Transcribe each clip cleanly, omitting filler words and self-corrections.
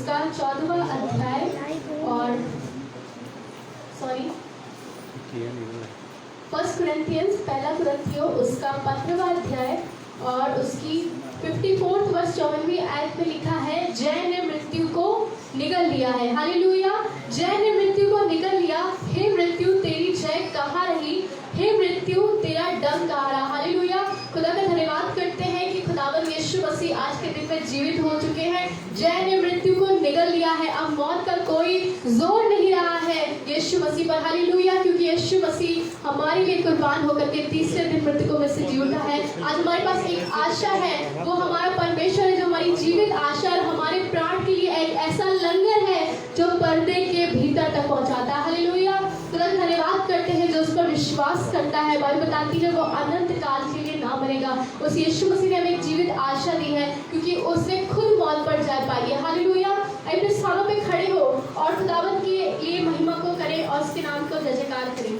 उसका 14वां अध्याय और फर्स्ट कुरिन्थियंस पहला कुरिन्थियों उसका 15वां अध्याय और उसकी 54 वर्ष 54वीं आयत में लिखा है, जय ने मृत्यु को निगल लिया है। हालेलुया। जय ने मृत्यु को निगल लिया। हे मृत्यु तेरी जय कहाँ रही? हे मृत्यु तेरा डंक कहाँ रहा? हालेलुया। खुदा का धन्यवाद करते हैं कि खुदावन यीशु मसीह आज के दिन में जीवित हो चुके हैं। जय ने मृत्यु को निगल लिया है। अब मौत का कोई जोर नहीं रहा है यीशु मसीह पर। हालेलुया। क्योंकि यीशु मसीह हमारे लिए कुर्बान होकर के तीसरे दिन मृतकों में से जी उठा है। आज हमारे पास एक आशा है, वो हमारा परमेश्वर है जो हमारी जीवित आशा और हमारे प्राण के लिए एक ऐसा लंगर है जो पर्दे के भीतर तक पहुंचाता है। हालेलुया। खुदा का धन्यवाद करते हैं जो उस पर विश्वास करता है। बाइबल बताती है वो अनंत काल के लिए ना मरेगा। उस यीशु मसीह ने हमें एक जीवित आशा दी है क्योंकि उसने खुद मौत पर जा पाई है। हालेलुया। अपने स्थानों पे खड़े हो और खुदावंत के लिए महिमा को करें और उसके नाम को जय जयकार करें।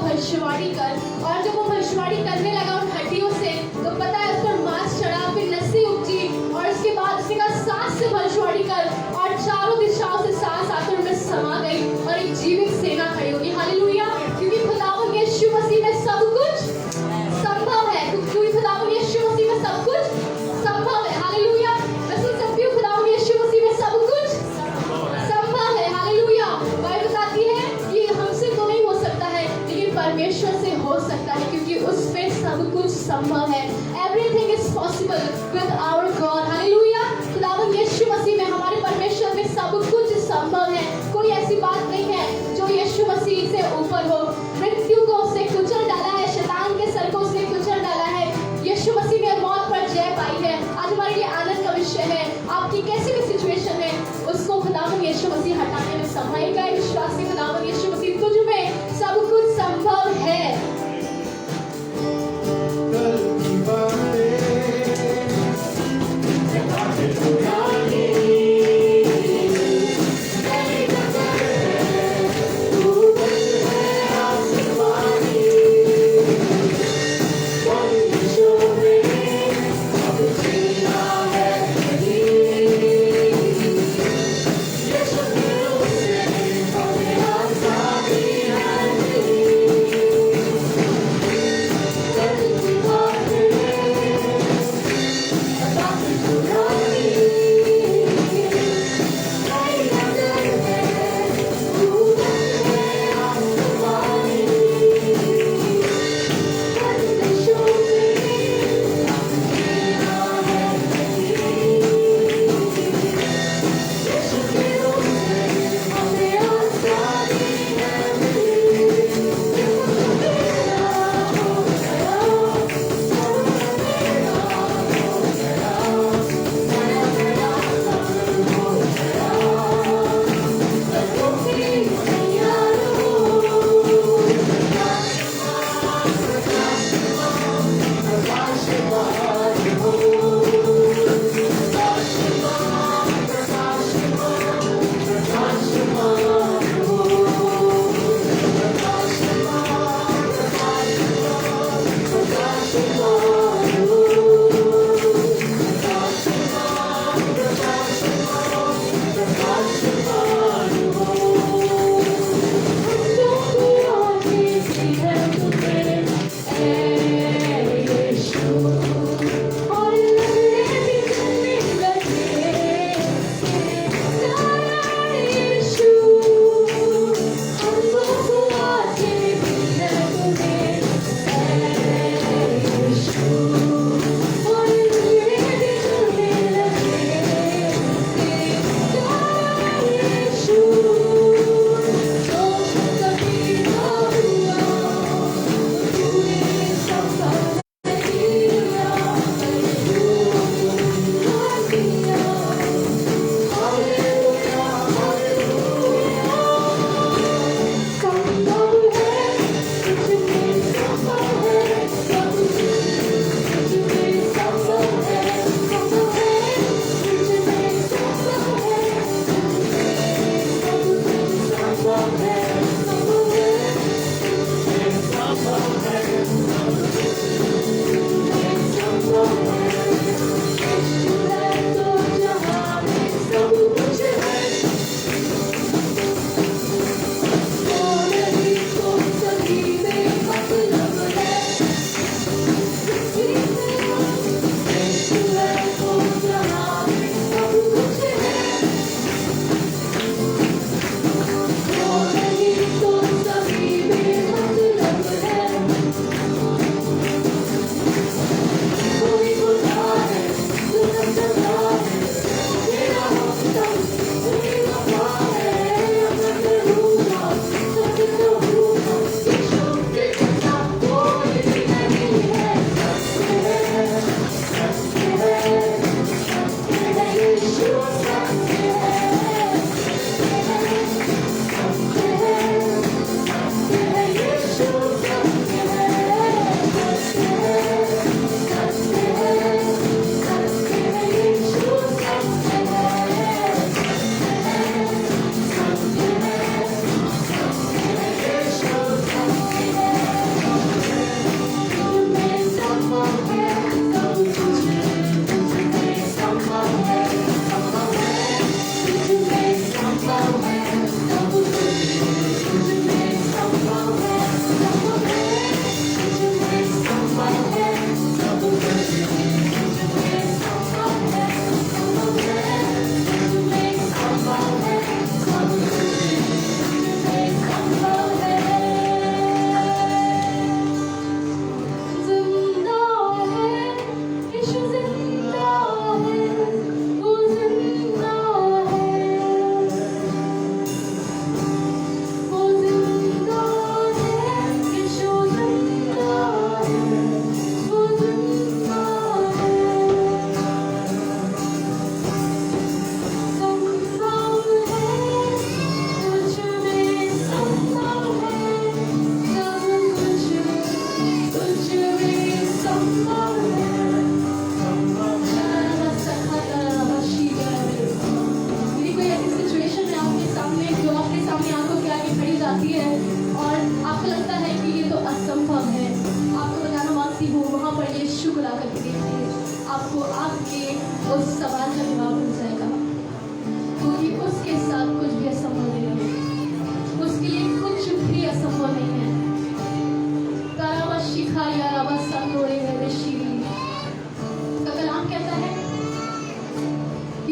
भविष्यवाणी कर। और जब वो भविष्यवाणी करने लगा उन हड्डियों से, तो पता है उस पर मांस चढ़ा, फिर लस्सी उपजी और उसके बाद उसने कहा सांस से भविष्यवाणी आपकी कैसी भी सिचुएशन है उसको खुदावन यीशु मसीह हटाने में संभालेगा। विश्वास से खुदावन यीशु मसीह तुझ में सब कुछ संभव है।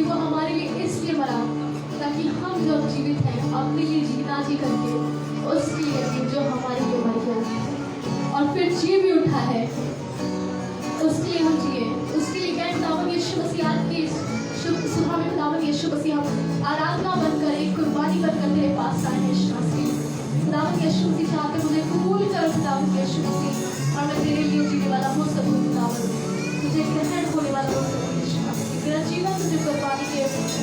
वो हमारे लिए इसलिए मरा ताकि हम जो जीवित हैं अपने लिए जीना जी करके उसके लिए जी जो हमारे लिए मर गया और फिर जी भी उठा है, उसके लिए हम जिए। उसके लिए गए खुदावन यीशु मसीह आज की सुबह में खुदावन यीशु मसीह हम आराधना बनकर एक कुर्बानी बनकर तेरे पास आए हैं यीशु मसीह। खुदावन यीशु मसीह चाहते मुझे कबूल कर खुदावन यीशु मसीह और मैं तेरे लिए जीने वाला हो सकूं खुदावन, तुझे ग्रहण होने वाला हो सकूं यीशु मसीह। मेरा जीवन तुझे कुर्बानी के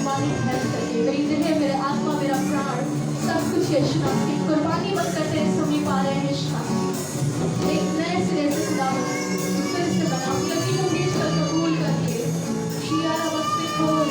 मालिक ठहर सके, मेरी देह मेरे आत्मा मेरा प्राण सब कुछ यीशु मसीह कुर्बानी बनकर तेरे समीप आ रहे हैं यीशु मसीह। एक नए सिरे से खुदावन फिर से बना लगी को भेज कर कबूल करके शियारा वस्ती खोल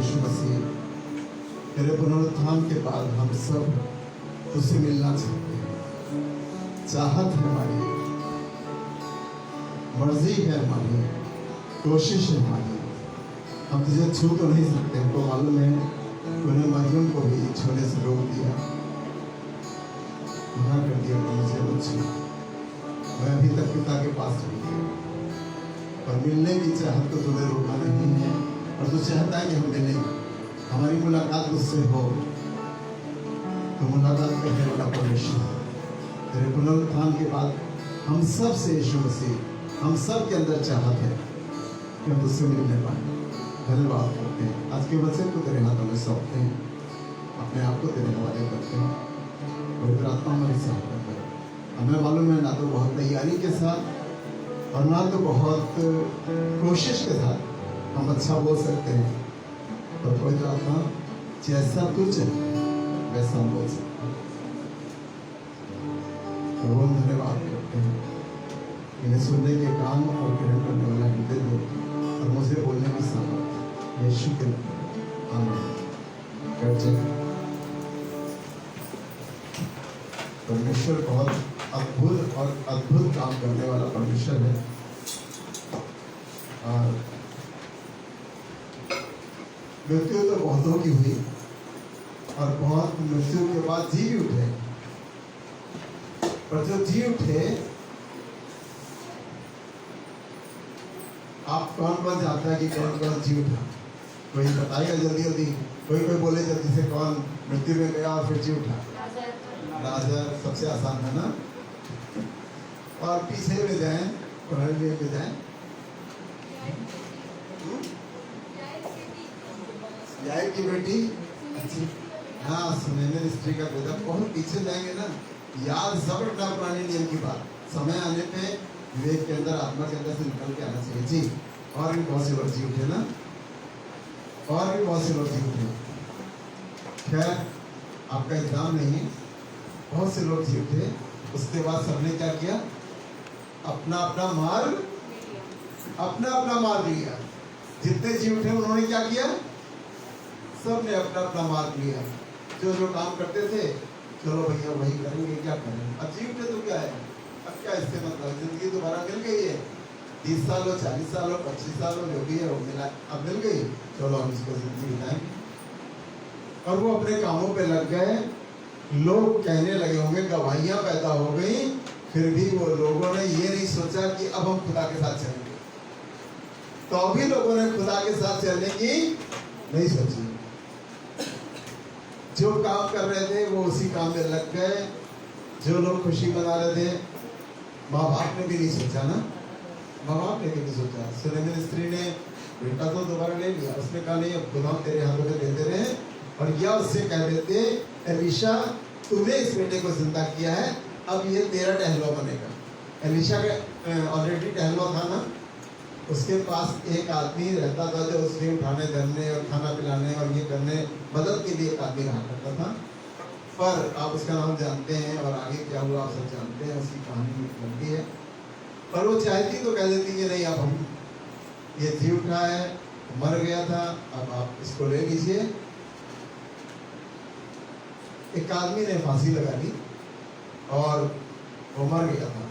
यीशु मसीह, तेरे पुनरुत्थान के बाद हम सब तुझसे मिलना चाहते हैं। चाहत है हमारी, मर्जी है हमारी, कोशिश है हमारी। हम तुझे छू तो नहीं सकते, हमको मालूम है तूने मरियम को भी छूने से रोक दिया, मना कर दिया कि मुझे मत छू। मैं अभी तक पिता के पास नहीं गया, और मिलने की चाहत को तुझे रोका नहीं है, और तू चाहता है कि हम मिलें, हमारी मुलाकात मुझसे हो। तो मुलाकात करने वाला परमेश्वर, तेरे पुनरुत्थान के बाद हम सब से यीशु मसीह, हम सब के अंदर चाहत है कि हम तुझसे मिलने पाए। धन्यवाद करते हैं, आज के वचन को तेरे हाथों में सौंपते हैं, अपने आप को तेरे हवाले करते हैं। पवित्र आत्मा हमारी सहायता कर। हमें मालूम है ना तो बहुत तैयारी के साथ और ना तो बहुत कोशिश के साथ हम अच्छा बोल सकते हैं, और पवित्र आत्मा जैसा तू चाहे वैसा हम बोल सकते हैं। तो हम धन्यवाद करते हैं, इन्हें सुनने के कान और ग्रहण करने वाला हृदय दो, और मुझे बोलने की सामर्थ यीशु के नाम में आमीन। परमेश्वर बहुत अद्भुत और अद्भुत काम करने वाला परमेश्वर है, और मृत्यु तो बहुतों की हुई, और बहुत मृत्यु के बाद जी भी उठे, पर जो जी उठे आप कौन कौन जानता है कि कौन कौन जी उठा? कोई बताएगा जल्दी जल्दी, कोई बोले जल्दी से कौन मृत्यु में गया और फिर जी उठा? लाजर सबसे आसान है ना, और पीछे में जाए, पढ़ने में जाए, याई की बेटी, हाँ सुनैना स्त्री का बेटा। बहुत पीछे जाएंगे ना, याद सब रखना पुराने नियम की बात, समय आने पे विवेक के अंदर, आत्मा के अंदर से निकल के आना चाहिए जी। और भी बहुत से लोग जी उठे ना, और भी बहुत से लोग जी उठे। खैर आपका एग्जाम नहीं, बहुत से लोग जी उठे। उसके बाद सबने क्या किया? अपना अपना मार्ग लिया। जितने जी उठे उन्होंने क्या किया? सबने अपना अपना मार्ग लिया। जो काम करते थे, चलो भैया वही करेंगे, क्या करें। अब जी उठे तो क्या है, अब क्या इससे मतलब, जिंदगी दोबारा मिल गई है, 30 साल हो, 40 साल हो, 25 साल हो, जो भी है वो मिला, अब मिल गई, चलो हम इसको जिंदगी बिताएंगे। और वो अपने कामों पे लग गए। लोग कहने लगे होंगे, गवाहियां पैदा हो गई, फिर भी वो लोगों ने ये नहीं सोचा कि अब हम खुदा के साथ चलेंगे। तो अभी लोगों ने खुदा के साथ चलने की नहीं सोची। जो काम कर रहे थे वो उसी काम में लग गए। जो लोग खुशी मना रहे थे, माँ बाप ने भी नहीं सोचा ना, माँ बाप ने भी नहीं सोचा। सुनैना स्त्री ने बेटा तो दोबारा ले लिया, उसने कहा नहीं अब खुदा तेरे हाथों में देते रहे, और या उससे कह देते एलिशा तूने इस बेटे को जिंदा किया है, अब ये तेरा टहलुआ बनेगा। एलिशा का ऑलरेडी टहलुआ था ना, उसके पास एक आदमी रहता था जो उसके उठाने धरने और खाना पिलाने और ये करने मदद के लिए एक आदमी रहा करता था। पर आप उसका नाम जानते हैं, और आगे क्या हुआ आप सब जानते हैं, उसकी कहानी लंबी है। पर वो चाहती तो कह देती कि नहीं अब हम, ये जी उठा है, मर गया था, अब आप इसको ले लीजिए। एक आदमी ने फांसी लगा ली और वो मर गया था,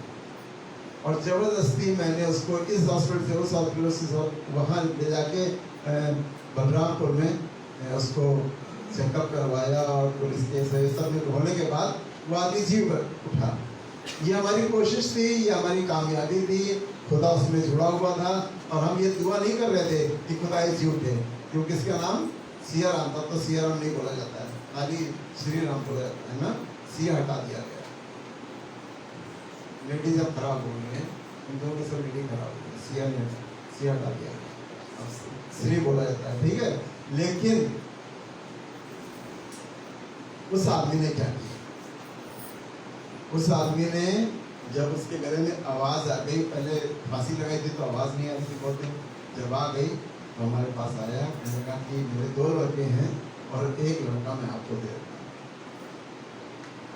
और जबरदस्ती मैंने उसको इस हॉस्पिटल से उस हॉस्पिटल से वहाँ ले जाके बलरामपुर में उसको चेकअप करवाया, और पुलिस केस सब में होने के बाद वो आदमी जी उठा। ये हमारी कोशिश थी, ये हमारी कामयाबी थी, खुदा उसमें जुड़ा हुआ था, और हम ये दुआ नहीं कर रहे थे कि खुदा ये जी उठे, क्योंकि इसका नाम सिया राम था, तो सिया राम नहीं बोला जाता है, खाली श्री राम बोला जाता है ना, सिया हटा दिया गया। लेडी जब खराब हो गई है, इन दोनों की सब लेडी खराब हो गई, सिया ने सिया हटा दिया गया, श्री बोला जाता है, ठीक है। लेकिन उस आदमी ने क्या किया? उस आदमी ने जब उसके गले में आवाज आ गई, पहले फांसी लगाई थी तो आवाज नहीं आ रही थी बहुत दिन, जब आ गई तो हमारे पास आया, मैंने कहा कि मेरे 2 लड़के हैं और 1 लड़का मैं आपको दे देता हूँ,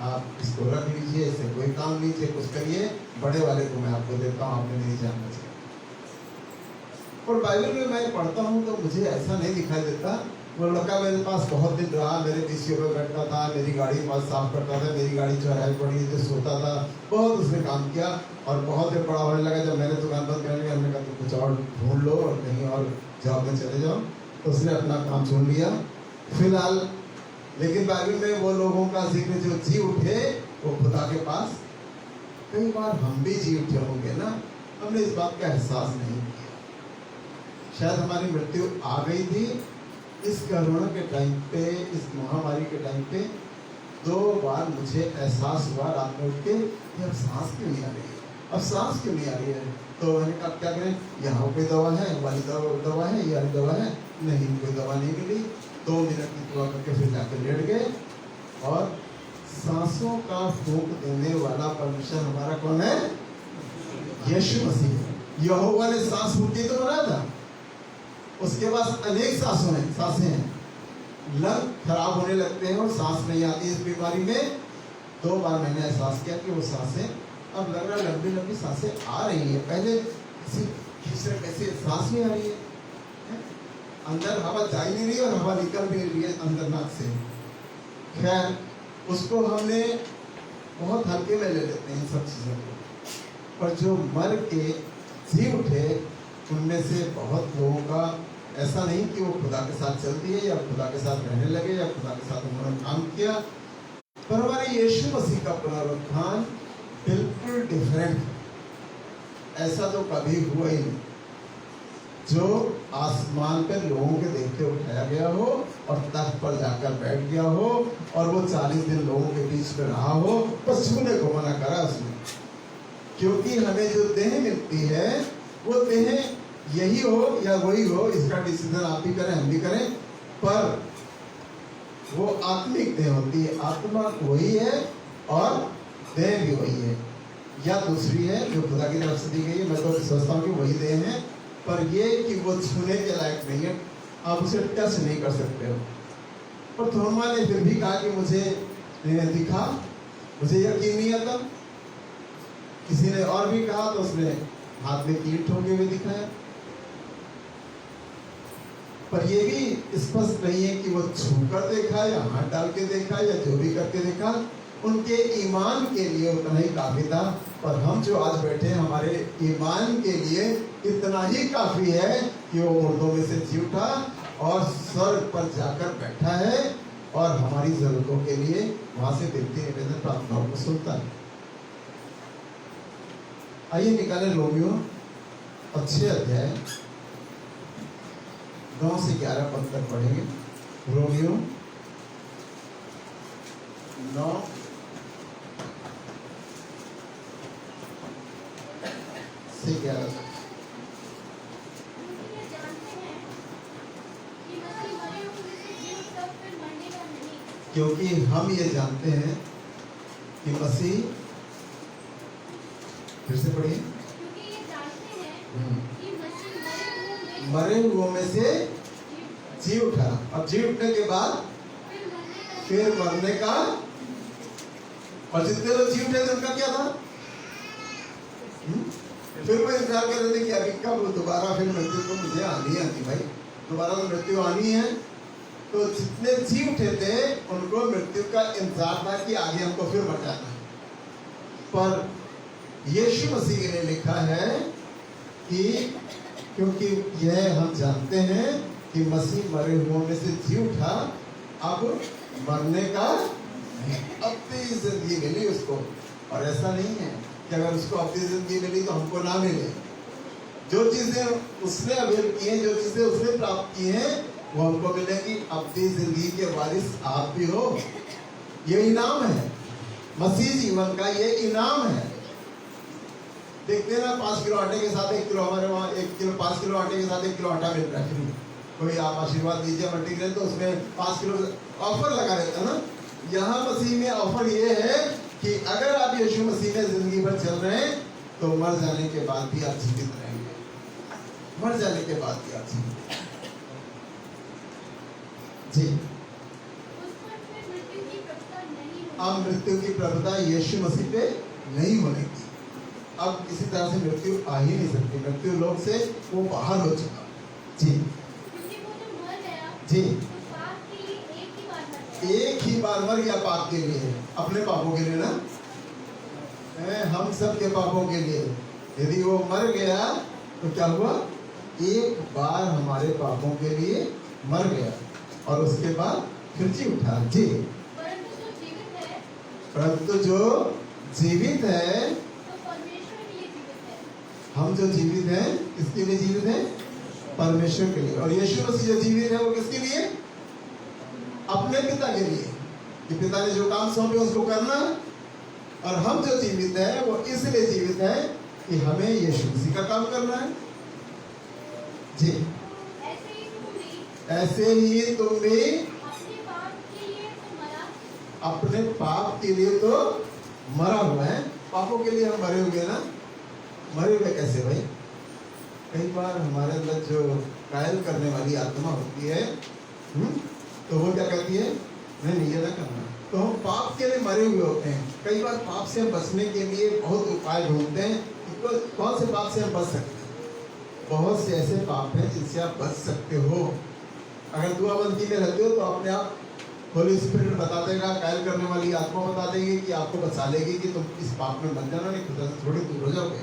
आप इसको रख लीजिए, इससे कोई काम लीजिए, कुछ करिए, बड़े वाले को मैं आपको देता हूँ, आपने नहीं जानना चाहिए। और बाइबल में मैं पढ़ता हूँ तो मुझे ऐसा नहीं दिखाई देता वो लड़का मेरे पास बहुत दिन रहा, मेरे पीसीओ पे बैठता था, मेरी गाड़ी पास साफ करता था, मेरी गाड़ी चौराहे पड़ी थी सोता था, बहुत उसने काम किया और बहुत ही बड़ा होने लगा। जब मैंने दुकान बंद करने लगा, हमने कहा तुम कुछ और ढूंढ लो और कहीं और जॉब में चले जाओ, तो उसने अपना काम चुन लिया फिलहाल। लेकिन बाइबल में वो लोगों का जिक्र जो जी उठे वो खुदा के पास। कई बार हम भी जी उठे होंगे ना, हमने इस बात का एहसास नहीं किया। शायद हमारी मृत्यु आ गई थी इस कोरोना के टाइम पे, इस महामारी के टाइम पे 2 बार मुझे एहसास हुआ रात में उठ के कि अब सांस क्यों नहीं आ रही है, अब सांस क्यों नहीं आ रही है। तो मैंने कहा क्या करें, यहाँ कोई दवा है, वाली दवा है, ये वाली दवा है, नहीं कोई दवा नहीं मिली। 2 मिनट की दुआ करके फिर जाकर लेट गए। और सांसों का फूंक देने वाला परमेश्वर हमारा कौन है? यीशु मसीह। यहोवा ने सांस फूंकी तो बनाया था, उसके पास अनेक सांसें हैं। लंग खराब होने लगते हैं और सांस नहीं आती इस बीमारी में। 2 बार मैंने एहसास किया कि वो सांसें अब लग रहा लंबी लंबी सांसें आ रही है, पहले कैसे सांस नहीं आ रही है, अंदर हवा जा ही नहीं रही और हवा निकल भी रही है अंदर नाक से। खैर उसको हमने बहुत हल्के में ले लेते हैं इन सब चीज़ों को, पर जो मर के जी उठे उनमें से बहुत लोगों का ऐसा नहीं कि वो खुदा के साथ चल दिए या खुदा के साथ रहने लगे या खुदा के साथ उन्होंने काम किया, पर हमारे यीशु मसीह का पुनरुत्थान बिल्कुल डिफरेंट। ऐसा तो कभी हुआ ही नहीं जो आसमान पर लोगों के देखते उठाया गया हो और तख्त पर जाकर बैठ गया हो और वो 40 दिन लोगों के बीच में रहा हो, पर छूने को मना करा उसने। क्योंकि हमें जो देह मिलती है वो देह यही हो या वही हो, इसका डिसीजन आप भी करें हम भी करें, पर वो आत्मिक देह होती है। आत्मा वही है और देह भी वही है, या दूसरी है जो खुदा की तरफ से दी गई है। मैं तो सोचता हूँ कि वही देह है, पर ये कि वो छूने के लायक नहीं है, आप उसे टच नहीं कर सकते हो। पर थोमा ने फिर भी कहा कि मुझे दिखा, मुझे यकीन नहीं आता। किसी ने और भी कहा तो उसने हाथ में कील ठोके हुए दिखाया, पर ये भी स्पष्ट नहीं है कि वो छूकर देखा या हाथ डाल के देखा या जो भी करके देखा। उनके ईमान के लिए उतना ही काफी था, पर हम जो आज बैठे हैं हमारे ईमान के लिए इतना ही काफी है कि वो मुर्दों में से जी उठा और स्वर्ग पर जाकर बैठा है और हमारी जरूरतों के लिए वहां से विनती निवेदन प्रार्थनाओं को सुनता है। आइए निकाले रोमियो 6 अध्याय 9 से 11 पद तक पढ़ेंगे। रोमियो 9 से 11 तक। क्योंकि हम ये जानते हैं कि मसीह, फिर से पढ़िए, मरे हुओं में से जी उठा। अब जी उठने के बाद फिर मरने का, और जितने लोग जी उठे थे उनका क्या था? फिर वो इंतजार कर रहे थे कि अभी कब दोबारा फिर मृत्यु को मुझे आनी है भाई, दोबारा तो मृत्यु आनी है। तो जितने जी उठे थे उनको मृत्यु का इंतजार था कि आगे हमको फिर मर जाना है। पर यीशु मसीह ने लिखा है कि क्योंकि यह हम जानते हैं कि मसीह मरे हुओं में से जी उठा, अब मरने का अपनी जिंदगी मिली उसको। और ऐसा नहीं है कि अगर उसको अपनी जिंदगी मिली तो हमको ना मिले। जो चीजें उसने अवेल की हैं, जो चीजें उसने प्राप्त की हैं, वो हमको मिलेगी। अपनी जिंदगी के वारिस आप भी हो, ये इनाम है। मसीह जीवन का ये इनाम है। देखते हैं ना, 5 किलो आटे के साथ 1 किलो, हमारे वहाँ 5 किलो आटे के साथ 1 किलो आटा मिल रहा है। कोई आप आशीर्वाद दीजिए मल्टीग्रेन, तो उसमें 5 किलो ऑफर लगा देता है ना। यहाँ मसीह में ऑफर ये है कि अगर आप यीशु मसीह में जिंदगी भर चल रहे हैं तो मर जाने के बाद भी आप जीवित रहेंगे। मर जाने के बाद भी आप जीवित जी। अब मृत्यु की प्रभुता यीशु मसीह पे नहीं होने की। अब किसी तरह से मृत्यु आ ही नहीं सकती। मृत्यु लोक से वो बाहर हो चुका जी जी। एक ही बार मर गया पाप के लिए, अपने पापों के लिए ना, हम सब के पापों के लिए। यदि वो मर गया तो क्या हुआ? एक बार हमारे पापों के लिए मर गया और उसके बाद फिर जी उठा। जी, परंतु जो जीवित है, हम जो जीवित हैं किसके लिए जीवित हैं? परमेश्वर के लिए। और यीशु मसीह जो जीवित है वो किसके लिए? अपने पिता के लिए, कि पिता ने जो काम सौंपे उसको करना। और हम जो जीवित है वो इसलिए जीवित है कि हमें यीशु मसीह का काम करना है। जी, ऐसे ही तुम भी अपने पाप के लिए तो मरा हुआ है। पापों के लिए हम मरे हुए ना। मरे हुए कैसे भाई? कई बार हमारे अंदर जो कायल करने वाली आत्मा होती है, तो वो क्या कहती है? नहीं, ये ना करना। तो हम पाप के लिए मरे हुए होते हैं। कई बार पाप से बचने के लिए बहुत उपाय ढूंढते हैं कि कौन से पाप से हम बच सकते हैं। बहुत से ऐसे पाप हैं जिनसे आप बच सकते हो। अगर दुआबंदी में रहते हो तो अपने आप होली स्पिरिट बता देगा, कायल करने वाली आत्मा बता देगी कि आपको बचा लेगी कि तुम इस पाप में मत जाना, नहीं खुदा से थोड़ी दूर हो जाओगे,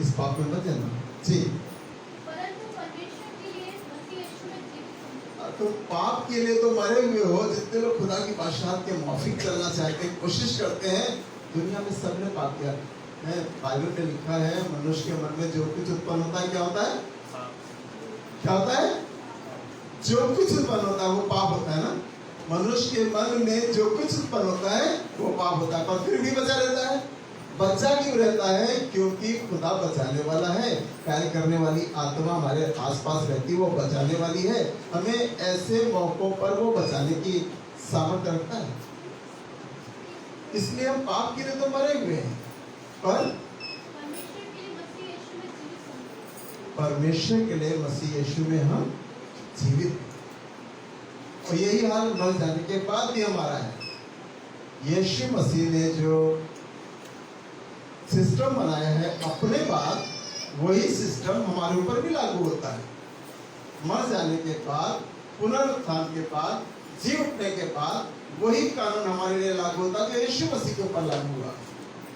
इस पाप में मत जाना। जी, तो पाप के लिए तो मरे हुए हो। जितने लोग खुदा की बादशाहत के मौफिक चलना चाहते हैं, कोशिश करते हैं, दुनिया में सबने पाप किया है। बाइबल में लिखा है मनुष्य के मन में जो कुछ उत्पन्न होता है क्या होता है? क्या होता है? जो कुछ उत्पन्न होता है वो पाप होता है ना। मनुष्य के मन में जो कुछ उत्पन्न होता है वो पाप होता है, पर फिर भी बचा रहता है। बच्चा क्यों रहता है? क्योंकि खुदा बचाने वाला है। कार्य करने वाली आत्मा हमारे आसपास रहती है, वो बचाने वाली है। हमें ऐसे मौकों पर वो बचाने की सामर्थ्य रखता है। इसलिए हम पाप के लिए तो मरे हुए हैं, पर परमेश्वर के लिए मसीह यीशु में हम जीवित। और यही हाल मर जाने के बाद भी हमारा है। यीशु मसीह ने जो सिस्टम बनाया है अपने बाद, वही सिस्टम हमारे ऊपर भी लागू होता है। मर जाने के बाद, पुनरुत्थान के बाद, जी उठने के बाद वही कानून हमारे लिए लागू होता है जो यीशु मसीह के ऊपर लागू हुआ।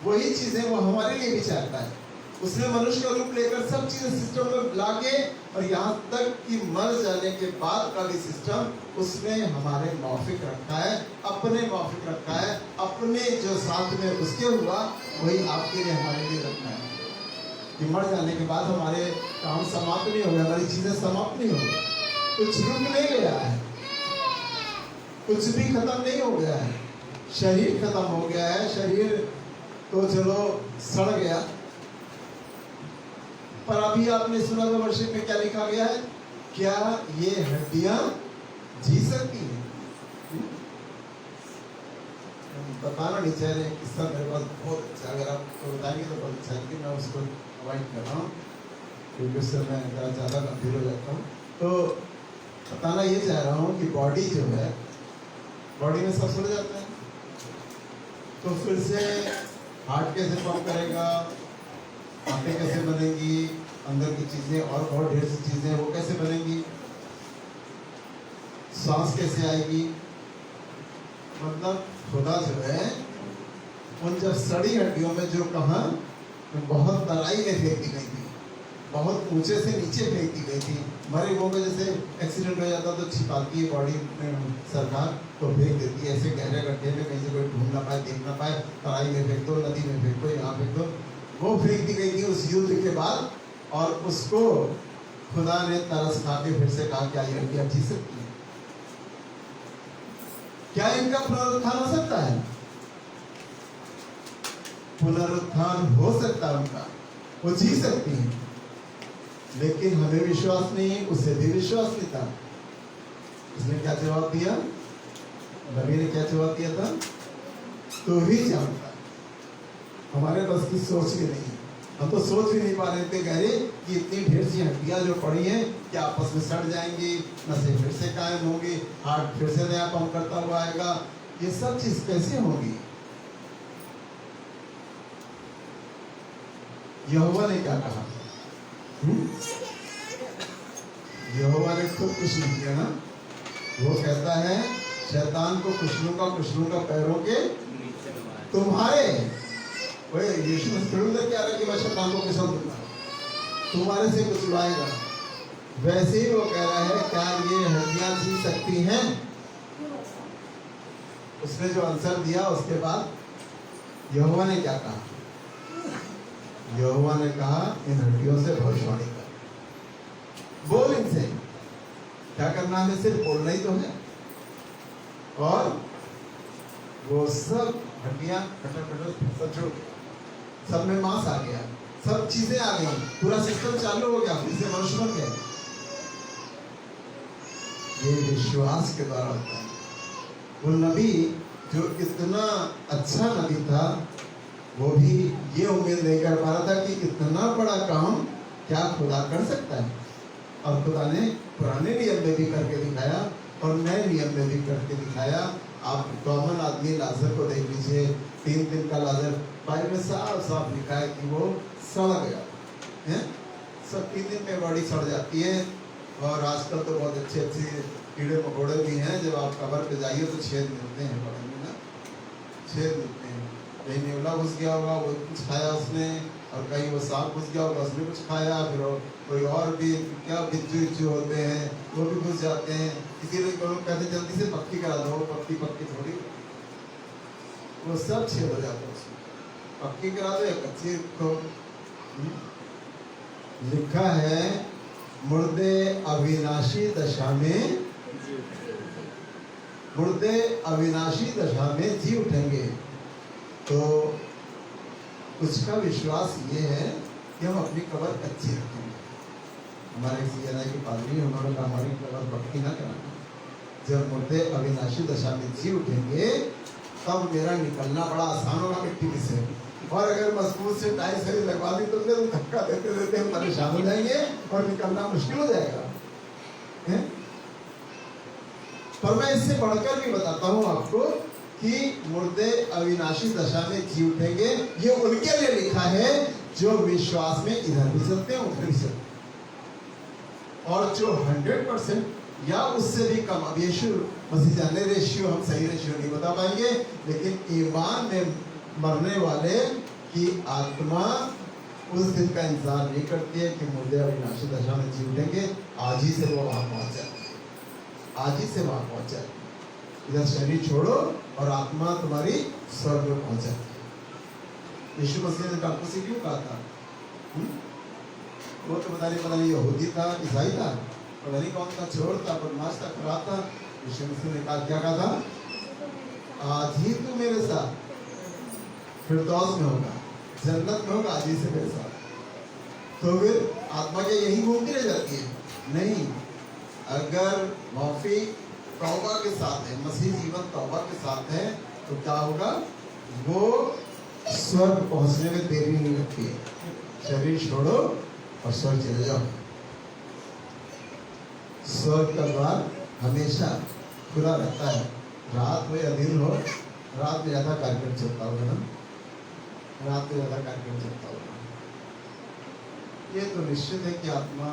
वही चीजें वो हमारे लिए भी चाहता है। उसने मनुष्य का रूप लेकर सब चीजें सिस्टम में लाके, और यहाँ तक कि मर जाने के बाद का भी सिस्टम उसने हमारे मौफिक रखा है, अपने मौफिक रखा है। अपने जो साथ में उसके हुआ वही आपके लिए हमारे लिए रखना है कि मर जाने के बाद हमारे काम समाप्त नहीं हो गए, हमारी चीजें समाप्त नहीं हो गई, कुछ रुक नहीं गया है, कुछ भी खत्म नहीं हो गया है। शरीर खत्म हो गया है, शरीर तो चलो सड़ गया, पर अभी आपने सुना था वर्षिप में क्या लिखा गया है? क्या ये हड्डियां जी सकती हैं? बताना नहीं चाह रहे किस्सा मेरे पास बहुत अच्छा, अगर आप तो बताएंगे तो बहुत अच्छा है, मैं उसको अवॉइड कर रहा हूँ क्योंकि उससे मैं ज़्यादा गंभीर हो जाता हूँ। तो बताना ये चाह रहा हूँ कि बॉडी जो है, बॉडी में सब सड़ जाता है, तो फिर से हार्ट कैसे पंप करेगा, आंखें कैसे बनेंगी, अंदर की चीजें और बहुत ढेर सी चीजें वो कैसे बनेंगी, सांस कैसे आएगी। मतलब खुदा जो है उन जब सड़ी हड्डियों में जो कहा बहुत तराई में फेंक दी गई थी, बहुत ऊंचे से नीचे फेंक दी गई थी। मरे हुओं में जैसे एक्सीडेंट हो जाता तो छिपाती है बॉडी में सरकार, तो फेंक देती है ऐसे गहरे गड्ढे में, कहीं से कोई ढूंढ ना पाए, देख ना पाए, तराई में फेंक दो, नदी में फेंक दो, यहाँ फेंक दो। वो फेंक दी गई थी उस युद्ध के बाद, और उसको खुदा ने तरस खा के फिर से कहा क्या ये हड्डियां जी सकती है? क्या इनका पुनरुत्थान हो सकता है? पुनरुत्थान हो सकता है उनका, वो जी सकती है, लेकिन हमें विश्वास नहीं है, उसे भी विश्वास नहीं था। उसने क्या जवाब दिया? नबी ने क्या जवाब दिया था? तू ही जानता। हमारे बस की सोच भी नहीं, हम तो सोच भी नहीं पा रहे थे, कह रहे कि इतनी ढेर सी हड्डियां जो पड़ी हैं क्या आपस में सड़ जाएंगी, नसें फिर से कायम होंगी, हार्ट फिर से नया पंप करता हुआ आएगा, ये सब चीज कैसे होगी? यहोवा ने क्या कहा? यहोवा ने खुद कुछ नहीं किया ना। वो कहता है शैतान को कुचलूंगा पैरों के तुम्हारे। वही यीशु मसीह थोड़ी क्या रहा कि मैं शैतान को कुचल दूंगा, तुम्हारे से कुचलवाएगा। वैसे ही वो कह रहा है क्या ये हड्डियां जी सकती हैं? उसने जो आंसर दिया उसके बाद यहोवा ने क्या कहा? यहोवा ने कहा इन हड्डियों से भविष्यवाणी कर, बोल इनसे। क्या करना है? सिर्फ बोलना ही तो है। और वो सब हड्डियां सब जुड़ गई, सब में मांस आ गया, सब चीजें आ गई, पूरा सिस्टम चालू हो गया, फिर से मनुष्य बन गए। ये विश्वास के द्वारा होता है। वो नबी जो इतना अच्छा नबी था, वो भी ये उम्मीद नहीं कर पा रहा था कि इतना बड़ा काम क्या खुदा कर सकता है। और खुदा ने पुराने नियम में भी करके दिखाया और नए नियम में भी करके दिखाया। आप कॉमन आदमी लाजर को देख लीजिए, 3 दिन का लाजर, बाइबल में साफ साफ लिखा है कि वो सड़ गया है। सब 3 दिन में बॉडी सड़ जाती है। और आजकल तो बहुत अच्छे अच्छे कीड़े मकोड़े भी हैं, जब आप कबर पे जाइए तो छेद मिलते हैं, बगल में ना छेद मिलते हैं। कहीं नेवला घुस गया होगा, वो कुछ खाया उसने, और कहीं वो सांप घुस गया होगा, उसने कुछ खाया, फिर कोई और भी क्या बिच्छू होते हैं वो भी घुस जाते हैं। इसीलिए लोग कहते हैं जल्दी से पक्की करा दो, पक्की थोड़ी, वो सब छेद हो जाता है उसमें। पक्की करा दो या कच्ची को। लिखा है मुर्दे अविनाशी दशा में, मुर्दे अविनाशी दशा में जी उठेंगे। तो उसका विश्वास ये है कि हम अपनी कब्र अच्छी रखेंगे। हमारे सीएनआई के पादरी उन्होंने कहा हमारी कब्र पक्की ना कराना, जब मुर्दे अविनाशी दशा में जी उठेंगे तब मेरा निकलना बड़ा आसान होगा मिट्टी से। और अगर मजबूत से टाइल्स लगवा दी तो धक्का देते देते हम परेशान हो जाएंगे और निकलना मुश्किल हो जाएगा। पर मैं इससे बढ़कर भी बताता हूँ आपको कि मुर्दे अविनाशी दशा में जी उठेंगे। ये उनके लिए लिखा है जो विश्वास में इधर भी चलते हैं उधर भी चलते हैं, और जो 100% या उससे भी कम, अब यीशु मसीह जाने रेशियो, हम सही रेशियो नहीं बता पाएंगे, लेकिन ईमान में मरने वाले की आत्मा उस दिन का इंतजार नहीं करती है कि मुर्दे अविनाशी दशा में जी उठेंगे। आज ही से वो वहां पहुंच जाए, आज ही से वहां पहुंच जाए। इधर शरीर छोड़ो और आत्मा तुम्हारी स्वर्ग में पहुंच जाती। यीशु मसीह ने डाकू से क्यों कहा था? वो तो पता नहीं यहूदी था, ईसाई था, पता नहीं कौन था, चोर था, बदमाश था, खराब था। यीशु मसीह ने कहा, क्या कहा था? आज ही तू मेरे साथ फिरदौस में होगा, जन्नत में होगा, आज ही से मेरे साथ। तो फिर आत्मा क्या यही घूमती रह जाती है? नहीं, अगर माफी तौबा के साथ है, मसीह जीवन तौबा के साथ है, तो क्या होगा? वो स्वर्ग पहुंचने में देरी नहीं लगती है। शरीर छोड़ो और स्वर्ग चले जाओ। स्वर्ग का द्वार हमेशा खुला रहता है, रात हो या दिन हो। रात में ज्यादा कार्यक्रम चलता होगा ना, रात में ज्यादा कार्यक्रम चलता होगा। ये तो निश्चित है कि आत्मा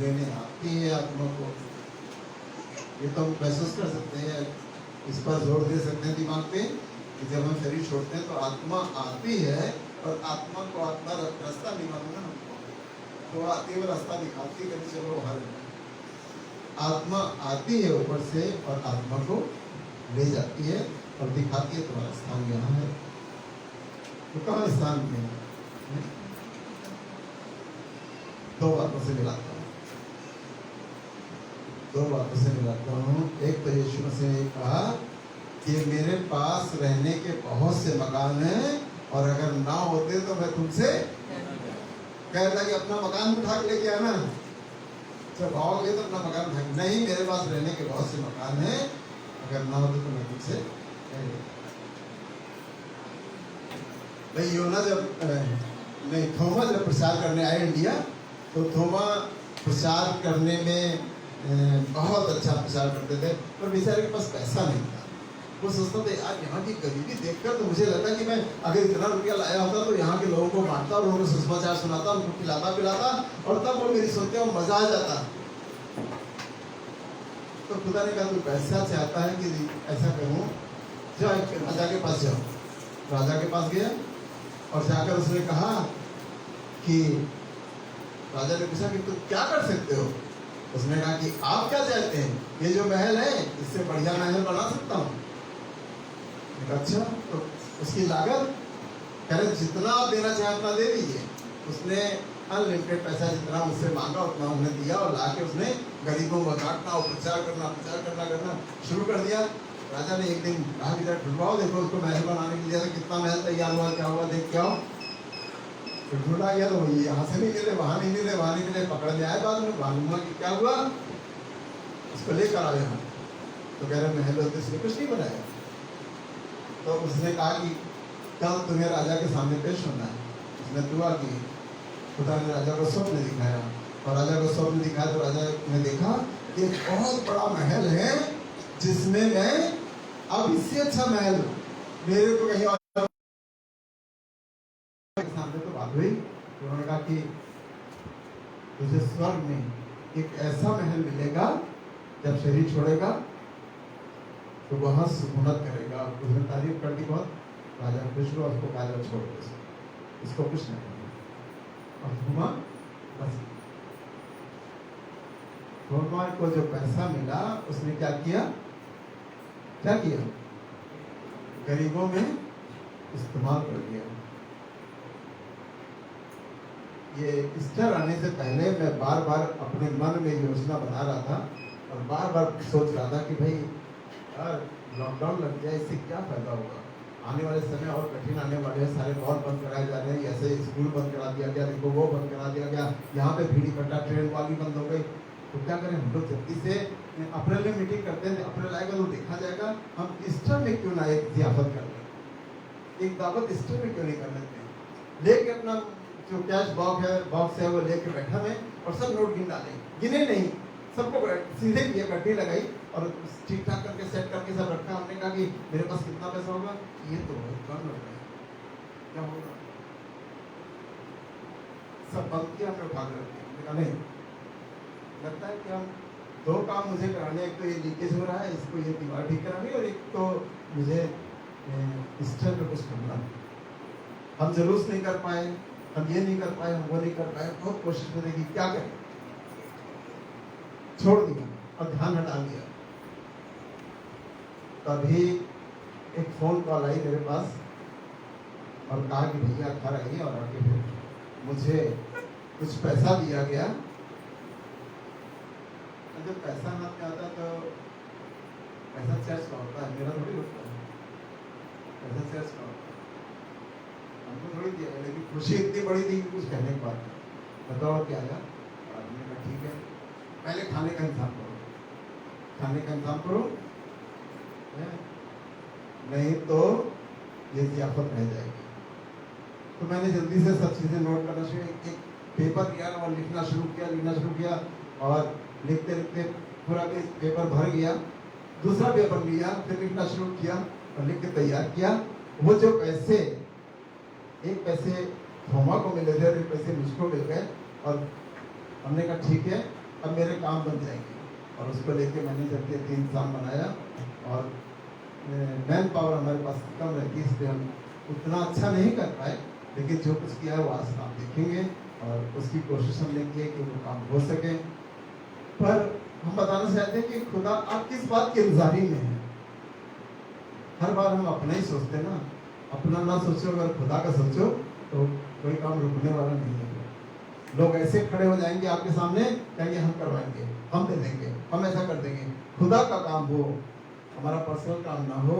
लेने आती है आत्मा को, ये तो हम महसूस कर सकते हैं, इस पर जोर दे सकते हैं दिमाग पे कि जब हम शरीर छोड़ते हैं तो आत्मा आती है, और आत्मा को आत्मा रास्ता नहीं मालूम ना हमको, तो आती है, रास्ता दिखाती है, चलो हर आत्मा आती है ऊपर से और आत्मा को ले जाती है और दिखाती है तुम्हारा स्थान यहाँ है। तो कहाँ स्थान में? दो बातों से मिलाता हूँ, दो बातों से मिलाता हूँ। एक तो यीशु मसीह ने कहा कि मेरे पास रहने के बहुत से मकान हैं, और अगर ना होते तो मैं तुमसे कहता कि अपना मकान उठा के लेके आना, जब आओगे तो अपना मकान उठा। नहीं, मेरे पास रहने के बहुत से मकान हैं, अगर ना होते तो मैं तुमसे नहीं। योना जब नहीं, थोमा जब प्रचार करने आए इंडिया, तो थोमा प्रचार करने में बहुत अच्छा प्रचार करते थे, पर बेचारे के पास पैसा नहीं था। वो सोचता था यार यहाँ की गरीबी देखकर तो मुझे लगता कि मैं अगर इतना रुपया लाया होता तो यहाँ के लोगों को बांटता और उनको सुसमाचार सुनाता, उनको खिलाता पिलाता, और तब वो मेरी सुनते और मजा आ जाता। तो तो खुदा ने कहा तू पैसा चाहता है कि ऐसा करूं, जाओ राजा के पास जाओ। राजा के पास गया और जाकर उसने कहा कि राजा ने पूछा कि तुम क्या कर सकते हो। उसने कहा कि आप क्या चाहते हैं, ये जो महल है इससे बढ़िया महल बना सकता हूँ। अच्छा, तो उसकी लागत कह रहे जितना आप देना चाहे उतना दे दीजिए। उसने अनलिमिटेड पैसा जितना मुझसे मांगा उतना उन्होंने दिया और लाके उसने गरीबों को बांटना और प्रचार करना शुरू कर दिया। राजा ने एक दिन कहा कि ढूंढवाओ, देखो उसको महल बनाने के लिए कितना महल तैयार हुआ, क्या हुआ देख के आओ। फिर ढूंढा गया तो वही यहाँ से नहीं मिले, वहाँ नहीं मिले, वहाँ नहीं मिले, पकड़ में आए। बाद में मालूम हुआ कि क्या हुआ, उसको लेकर आए यहाँ। तो कह रहे महल होते इसने कुछ नहीं बनाया। तो उसने कहा कि कल तुम्हें राजा के सामने पेश होना है। उसने दुआ की, खुदा ने राजा को स्वप्न दिखाया और राजा को स्वप्न दिखाया तो राजा ने देखा कि एक बहुत बड़ा महल है जिसमें मैं अब इससे अच्छा महल मेरे को कहीं और सामने तो बात हुई। तो उन्होंने कहा कि तुझे स्वर्ग में एक ऐसा महल मिलेगा जब शरीर छोड़ेगा तो वहां सुकूनत करेगा। उसने तारीफ कर दी बहुत। राजा खुश हुआ, उसको कहा छोड़ दो, इसको कुछ नहीं और घुमा बस। को जो पैसा मिला उसने क्या किया, गरीबों में इस्तेमाल कर दिया। ये ईस्टर आने से पहले मैं बार बार अपने मन में योजना बना रहा था और बार बार सोच रहा था कि भाई यार लॉकडाउन लग जाए, इससे क्या फायदा होगा। आने वाले समय और कठिन आने वाले हैं, सारे मॉल बंद कराए जा रहे हैं, ऐसे स्कूल बंद करा दिया गया, देखो वो बंद करा दिया गया, यहाँ पे भीड़ इकट्ठा, ट्रेन वाली बंद हो गई। तो क्या करें हम लोग जल्दी से अप्रैल में मीटिंग करते हैं, अप्रैल आएगा तो देखा जाएगा, हम ईस्टर में क्यों ना एक जियाफत कर लें, एक दावत ईस्टर में क्यों नहीं कर लेते। लेके अपना जो कैश बॉक्स है वो लेके बैठा मैं और सब नोट गिन डाले, गिने नहीं, सबको सीधे किए, गड्डी लगाई और ठीक ठाक करके सेट करके सब रखा। हमने कहा कि मेरे पास कितना पैसा होगा, ये तो बहुत कम लग रहा है, क्या होगा। सब बंद किया, हमने भाग रखा। नहीं, लगता है कि हम दो काम मुझे कराने, एक तो ये लीकेज हो रहा है, इसको ये दीवार ठीक करानी, और एक तो मुझे ईस्टर पे कुछ करना। हम जुलूस नहीं कर पाए, हम ये नहीं कर पाए, हम वो नहीं कर पाए, बहुत कोशिश करेगी, क्या करें, छोड़ दिया और ध्यान हटा दिया। तभी एक फोन कॉल आई मेरे पास और कहा कि भैया घर आइए, और आके फिर मुझे कुछ पैसा दिया गया। जब पैसा हाथ में आता तो पैसा चर्च का होता है, मेरा थोड़ी होता है, पैसा चर्च का होता है, हमको थोड़ी दिया। लेकिन खुशी इतनी बड़ी थी कि कुछ कहने के बाद बताओ क्या आया। आदमी का ठीक है, पहले खाने का इंतजाम करो, खाने का इंतजाम करो, नहीं तो ये जियाफत रह जाएगी। तो मैंने जल्दी से सब चीज़ें नोट करना शुरू, एक पेपर लिया और लिखना शुरू किया और लिखते लिखते पूरा पेपर भर गया। दूसरा पेपर लिया, फिर लिखना शुरू किया और लिख के तैयार किया। वो जो पैसे, एक पैसे थोमा को मिले थे और एक पैसे मुझको मिल गए, और हमने कहा ठीक है अब मेरे काम बन जाएंगे। और उसको लेके मैंने जब 3 शाम बनाया, और मैन पावर हमारे पास कम रहती है, इसलिए हम उतना अच्छा नहीं कर पाए, लेकिन जो कुछ किया है वो आज आप देखेंगे, और उसकी कोशिश हमने की है कि वो काम हो सके। पर हम बताना चाहते हैं कि खुदा आप किस बात की इंतजारी में है। हर बार हम अपना ही सोचते ना, अपना ना सोचो, अगर खुदा का सोचो तो कोई काम रुकने वाला नहीं है। लोग ऐसे खड़े हो जाएंगे आपके सामने, कहेंगे हम करवाएंगे, हम दे देंगे, हम ऐसा कर देंगे। खुदा का काम हो, हमारा पर्सनल काम ना हो।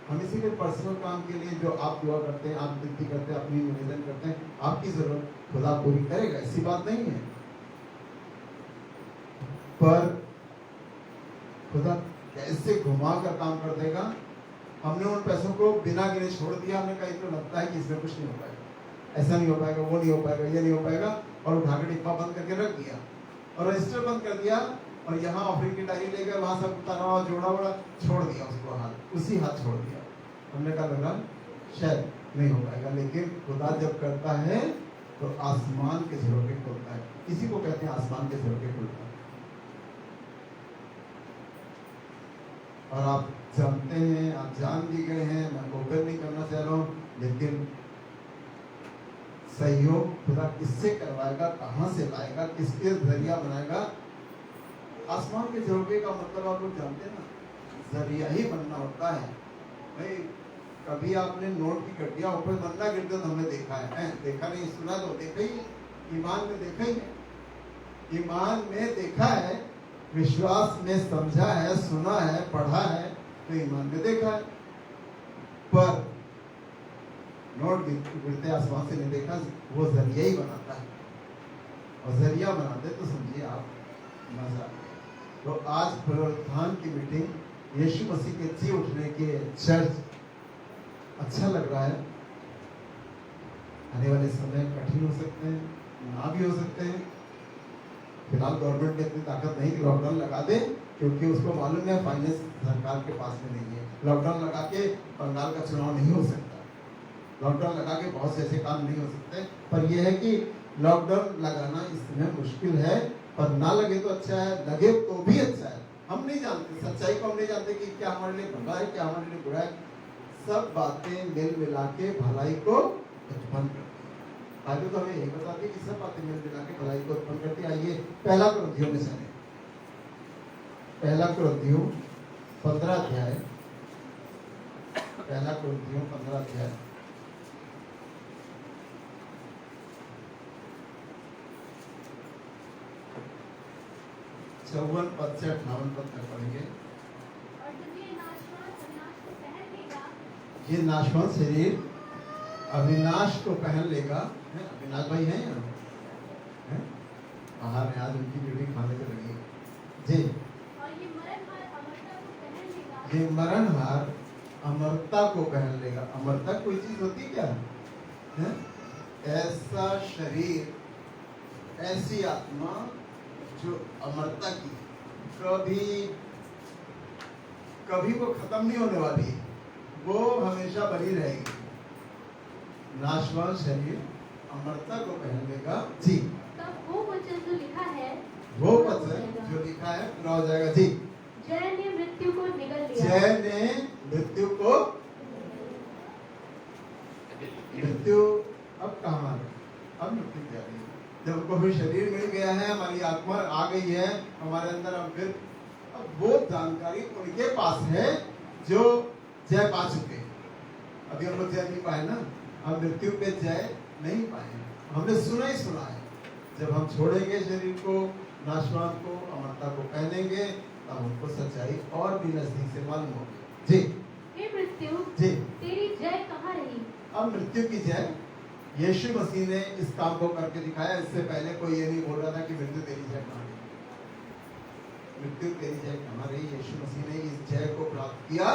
हम इसीलिए पर्सनल काम के लिए जो आप दुआ करते हैं, आप विनती करते हैं, अपनी निवेदन करते हैं, आपकी जरूरत खुदा पूरी करेगा, ऐसी बात नहीं है। पर खुदा कैसे घुमा कर काम कर देगा। हमने उन पैसों को बिना गिने छोड़ दिया, हमने कहा तो लगता है कि इसमें कुछ नहीं हो पाएगा, ऐसा नहीं हो पाएगा, वो नहीं हो पाएगा, ये नहीं हो पाएगा, और उठा के डिब्बा बंद करके रख दिया और रजिस्टर बंद कर दिया, और यहाँ ऑफरिंग की डायरी ले गए, वहाँ सब उतारा हुआ जोड़ा वोड़ा छोड़ दिया, उसको उसी हाथ छोड़ दिया। हमने कहा लगा शायद नहीं हो पाएगा, लेकिन खुदा जब करता है तो आसमान के झरोखे खोलता है। इसी को कहते हैं आसमान के झरोखे खुलता है। और आप जानते हैं, आप जान भी गए हैं, मैं ओपन नहीं करना चाह रहा हूँ, लेकिन सहयोग खुदा किससे करवाएगा, कहाँ से लाएगा, किसके जरिया बनाएगा? आसमान के झरोखे का मतलब आप लोग जानते हैं ना, जरिया ही बनना होता है भाई। कभी आपने नोट की गड्डियां ऊपर बनना गिरते तो हमने देखा है, देखा नहीं, सुना तो देखा ही, ईमान में देखा ही है, ईमान में देखा है, विश्वास में समझा है, सुना है, पढ़ा है, तो ईमान में देखा है। पर नोट गिरते आसमान से नहीं देखा, वो जरिया ही बनाता है, और जरिया बनाते तो समझिए आप मजा। तो आज पुनरुत्थान की मीटिंग, यीशु मसीह के जी उठने के चर्च, अच्छा लग रहा है। आने वाले समय कठिन हो सकते हैं, ना भी हो सकते हैं। फिलहाल गवर्नमेंट में इतनी ताकत नहीं कि लॉकडाउन लगा दे, क्योंकि उसको मालूम है फाइनेंस सरकार के पास में नहीं है। लॉकडाउन लगा के बंगाल का चुनाव नहीं हो सकता, लॉकडाउन लगा के बहुत से ऐसे काम नहीं हो सकते। पर यह है कि लॉकडाउन लगाना इस समय मुश्किल है, पर ना लगे तो अच्छा है, लगे तो भी अच्छा है। हम नहीं जानते सच्चाई को, हम नहीं जानते कि क्या हमारे लिए भला है, क्या हमारे लिए बुरा है। सब बातें मिल मिला के भलाई को उत्पन्न करती है। आगे तो हमें यही बताते कि सब बातें मिल मिला के भलाई को उत्पन्न करती है। आइए पहला कुरिन्थियों में चले, पहला कुरिन्थियों 15 अध्याय, पहला कुरिन्थियों 15 अध्याय 54 पद से 58 पद तक पढ़ेंगे। और जब ये नाशवान अविनाश को पहन लेगा, ये नाशवान शरीर अविनाश को पहन लेगा। अविनाश भाई हैं यहाँ, हैं? बाहर है, आज उनकी ड्यूटी खाने पे लगी जी। और ये मरणहार अमरता को पहन लेगा, ये मरणहार अमरता को पहन लेगा। अमरता कोई चीज होती क्या है? ऐसा शरीर, ऐसी आत्मा जो अमरता की, कभी वो खत्म नहीं होने वाली, वो हमेशा बनी रहेगी। नाशवान शरीर अमरता को पहन लेगा जी। तब वो वचन जो लिखा है, वो वचन जो लिखा है पूरा हो जाएगा जी। जय ने मृत्यु को निगल लिया, जय ने मृत्यु को, मृत्यु अब कहाँ है? अब मृत्यु क्या है? जब हमको फिर शरीर मिल गया है, हमारी आत्मा आ गई है हमारे अंदर, अब वो जानकारी उनके पास है जो जय पा चुके। अभी हम लोग जय नहीं पाए ना, हम मृत्यु पे जय नहीं पाए, हमने सुना ही सुना है। जब हम छोड़ेंगे शरीर को, नाशवान को, अमरता को पहनेंगे, तब हमको सच्चाई और भी नजदीक से मालूम होगी जी। हे मृत्यु जी, तेरी जय कहाँ रही? अब मृत्यु की जय यीशु मसीह ने इस काम को करके दिखाया। इससे पहले कोई ये नहीं बोल रहा था कि मृत्यु तेरी जय कहाँ रही, मृत्यु तेरी जय कहाँ रही। यीशु मसीह ने इस जय को प्राप्त किया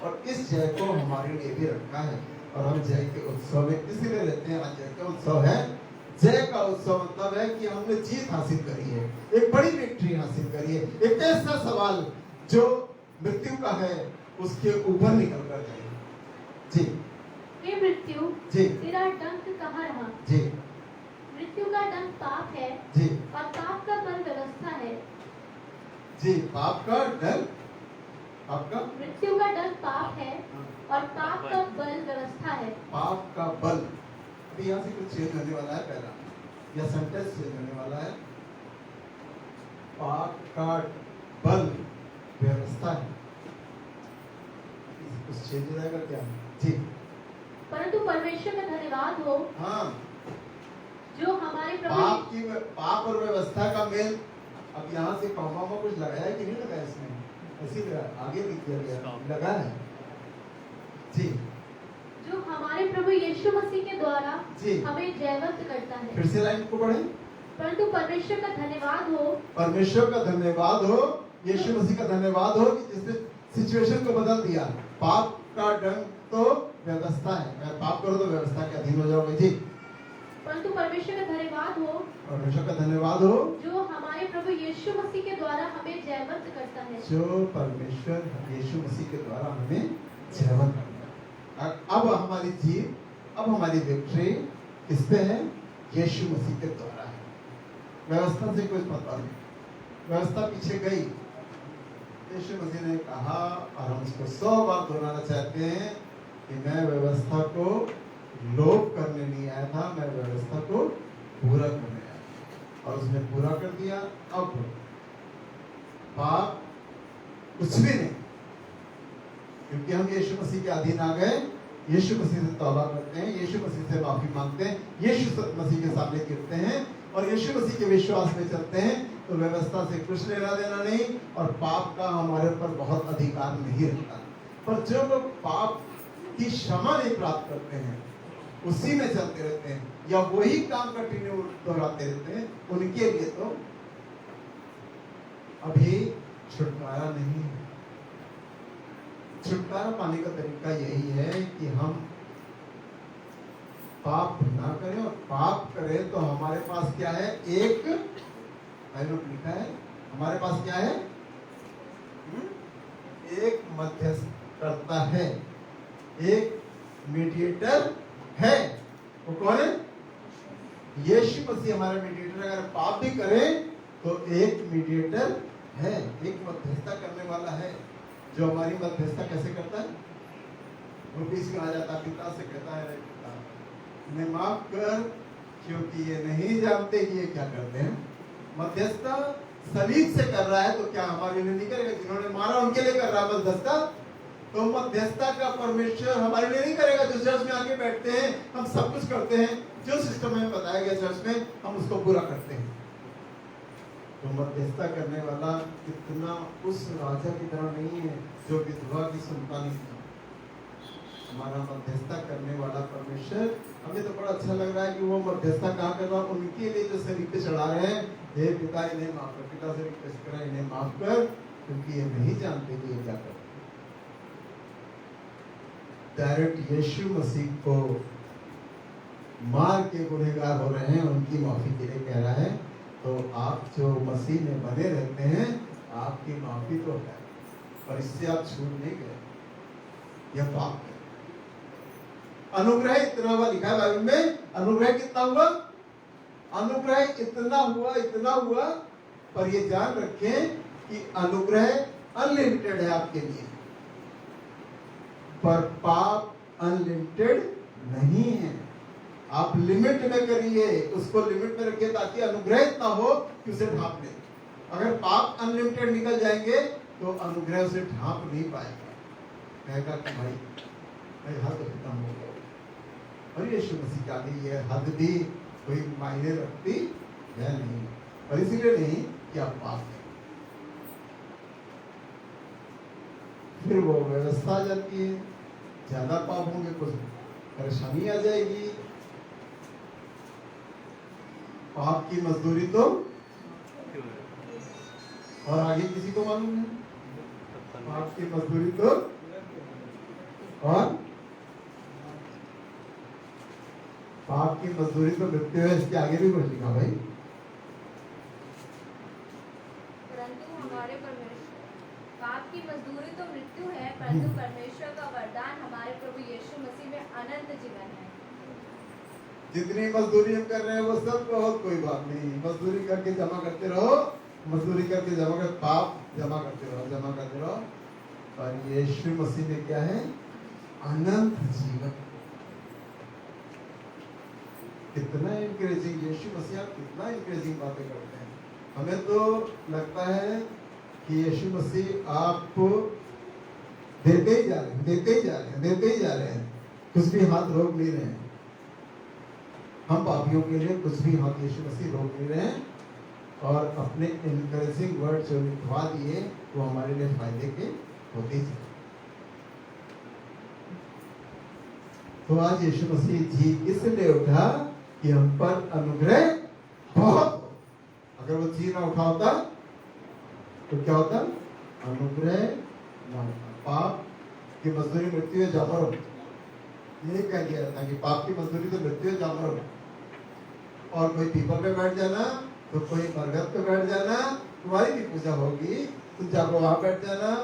और इस जय को हमारे लिए भी रखा है, और हम जय के उत्सव में इसीलिए रहते हैं। आज जय का उत्सव है। जय का उत्सव मतलब है कि हमने जीत हासिल करी है, एक बड़ी विक्ट्री हासिल करी है। एक ऐसा सवाल जो मृत्यु का है उसके ऊपर निकल कर जाए जी। हे मृत्यु जी, तेरा डंक कहाँ रहा? जी, मृत्यु का डंक पाप है, जी, और पाप का बल व्यवस्था है। जी, पाप का डर, आपका मृत्यु का डंक पाप है, और पाप का बल व्यवस्था है। पाप का बल। अभी यहाँ से कुछ चेंज होने वाला है, पहला या सेंटेंस चेंज होने वाला है। पाप का बल व्यवस्था है, कुछ चेंज हो जाएगा क्या जी? परंतु परमेश्वर का धन्यवाद हो, हाँ, जो हमारे पाप प्रभु की, पाप और व्यवस्था का मेल। अब यहाँ से कॉमा में कुछ लगाया है कि नहीं लगाया इसमें? ऐसी आगे लिख दिया गया, लगा है जी। जो हमारे प्रभु यीशु मसीह के द्वारा जी, हमें जयवंत करता है। फिर से लाइन को पढ़ें। परंतु परमेश्वर का धन्यवाद हो, परमेश्वर का धन्यवाद हो, यीशु मसीह का धन्यवाद हो कि जिसने सिचुएशन को बदल दिया। पाप का डंक तो व्यवस्था है, मैं पाप करो तो व्यवस्था के अधीन हो जाओगे जी। परंतु परमेश्वर का धन्यवाद हो, परमेश्वर का धन्यवाद हो जो हमारे प्रभु यीशु मसीह के द्वारा हमें जयवंत करता है। जो परमेश्वर यीशु मसीह के द्वारा हमें जयवंत करता है। अब हमारी जीत, अब हमारी विक्ट्री किस पे है? यीशु मसीह के द्वारा है। व्यवस्था से कोई मतलब नहीं, व्यवस्था पीछे गई। यीशु मसीह ने कहा और हम उसको 100 बार दोहराना चाहते हैं कि मैं व्यवस्था को लोप करने नहीं आया था, मैं व्यवस्था को पूरा करने आया था। और उसने पूरा कर दिया। अब पाप कुछ भी नहीं, क्योंकि हम यीशु मसीह के अधीन आ गए। यीशु मसीह से तौबा करते हैं, यीशु मसीह से माफी मांगते हैं, यीशु मसीह के सामने गिरते हैं और यीशु मसीह के विश्वास में चलते हैं, तो व्यवस्था से कुछ लेना देना नहीं और पाप का हमारे ऊपर बहुत अधिकार नहीं रहता। पर जो लोग पाप की क्षमा नहीं प्राप्त करते हैं, उसी में चलते रहते हैं या वही काम कंटिन्यू दोहराते रहते हैं, उनके लिए तो अभी छुटकारा नहीं है। छुटकारा पाने का तरीका यही है कि हम पाप ना करें, और पाप करें तो हमारे पास क्या है, एक लिखा है हमारे पास क्या है, एक मध्यस्थकर्ता है, एक मीडिएटर है। वो कौन है? यीशु मसीह हमारा मीडिएटर। अगर पाप भी करें तो एक मीडिएटर है, एक मध्यस्थता करने वाला है, जो हमारी मध्यस्थता कैसे करता है? वो बीच में आ जाता, पिता से कहता है, पिता इन्हें माफ कर क्योंकि ये नहीं जानते कि ये क्या करते हैं। मध्यस्थता सलीब से कर रहा है तो क्या हमारे लिए नहीं करेगा? जिन्होंने मारा उनके लिए कर रहा है मध्यस्थता, तो मध्यस्थता का परमेश्वर हमारे लिए नहीं करेगा। जो चर्च में आके बैठते हैं, हम सब कुछ करते हैं, जो सिस्टम हमें बताया गया चर्च में, हम उसको पूरा करते हैं। तो मध्यस्थता करने वाला इतना उस राजा की तरह नहीं है जो विधवा की सुनता नहीं था। हमारा मध्यस्थता करने वाला परमेश्वर, हमें तो बड़ा अच्छा लग रहा है कि वो मध्यस्थता कहाँ कर रहा है, उनके लिए जो शरीर पे चढ़ा रहे हैं, हे पिता इन्हें माफ कर, पिता से रिक्वेस्ट करा इन्हें माफ कर क्योंकि ये नहीं जानते कि ये क्या करते। डायरेक्ट यीशु मसीह को मार के गुनहगार हो रहे हैं, उनकी माफी के लिए कह रहा है। तो आप जो मसीह में बने रहते हैं, आपकी माफी तो है, पर इससे आप छूट नहीं गए, यह पाप है। अनुग्रह इतना हुआ, लिखा है बाइबल में, अनुग्रह कितना हुआ? अनुग्रह इतना हुआ, पर ये जान रखें कि अनुग्रह अनलिमिटेड है आपके लिए, पर पाप अनलिमिटेड नहीं है। आप लिमिट में करिए, उसको लिमिट में रखिए ताकि अनुग्रह इतना हो कि उसे ढांप ले। अगर पाप अनलिमिटेड निकल जाएंगे तो अनुग्रह उसे ढांप नहीं पाएगा, कहेगा कि भाई हद खत्म हो गया। और यीशु मसीह का भी ये हद भी कोई मायने रखती है नहीं, और इसीलिए नहीं कि आप पाप करें। फिर वो व्यवस्था आ जाती है, ज्यादा पाप होंगे कुछ परेशानी आ जाएगी। पाप की मजदूरी तो, और आगे किसी को मालूम है? पाप की मजदूरी तो, और पाप की मजदूरी तो मृत्यु है। इसके आगे भी कुछ लिखा भाई, परंतु हमारे परमेश्वर, पाप की मजदूरी तो मृत्यु है, परंतु परमेश्वर का वरदान हमारे प्रभु यीशु मसीह में अनंत जीवन है। जितनी मजदूरी हम कर रहे हैं वो सब बहुत, कोई बात नहीं, मजदूरी करके जमा करते रहो, मजदूरी करके जमा कर, पाप जमा करते रहो। और यीशु मसीह में क्या है? अनंत जीवन। कितना इंकरेजिंग यीशु मसीह, आप कितना इंकरेजिंग बातें करते हैं। हमें तो लगता है कि यीशु मसीह आपको देते ही जा रहे हैं, कुछ भी हाथ रोक नहीं रहे हैं। हम पापियों के लिए कुछ भी हाथ यीशु मसीह रोक नहीं रहे हैं, और अपने इनकरेजिंग वर्ड जो लिखवा दिए वो हमारे लिए फायदे के होते ही। तो आज यीशु मसीह जी इसलिए उठा कि हम पर अनुग्रह बहुत हो। अगर वो जी ना उठा होता तो क्या होता? अनुग्रह ना होता। पाप की मजदूरी मृत्यु है, जा मरो, ये कह दिया था कि पाप की मजदूरी तो मृत्यु है, जा मरो। और कोई पीपल पे बैठ जाना, तो कोई बरगद पे बैठ जाना, तुम्हारी भी पूजा होगी, तुम जाकर वहां बैठ जाना,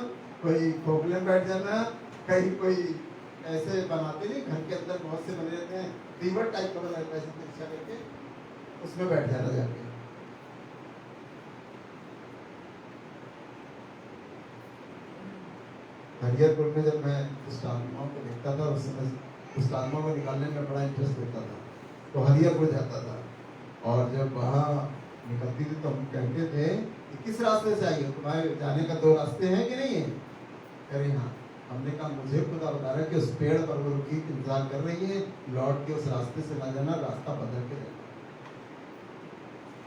कोई खोखले में बैठ जाना, कहीं कोई ऐसे बनाते नहीं, घर के अंदर बहुत से बने रहते हैं, रिवर टाइप का बना रहता है, ऐसे तिरछा करके, उसमें बैठ जाना जाके। हरिहरपुर में जब मैं उस आत्माओं को देखता था उस समय उस आत्मा को निकालने में बड़ा इंटरेस्ट होता था, तो हरिहरपुर जाता था और जब वहाँ निकलती थी तो हम कहते थे कि किस रास्ते से आई हो, तुम्हारे जाने का 2 रास्ते हैं कि नहीं है? अरे हाँ। हमने कहा मुझे खुदा बता रहा है कि उस पेड़ पर वो रुकी इंतजार कर रही है, लौट के उस रास्ते से ना जाना, रास्ता बदल के जाना,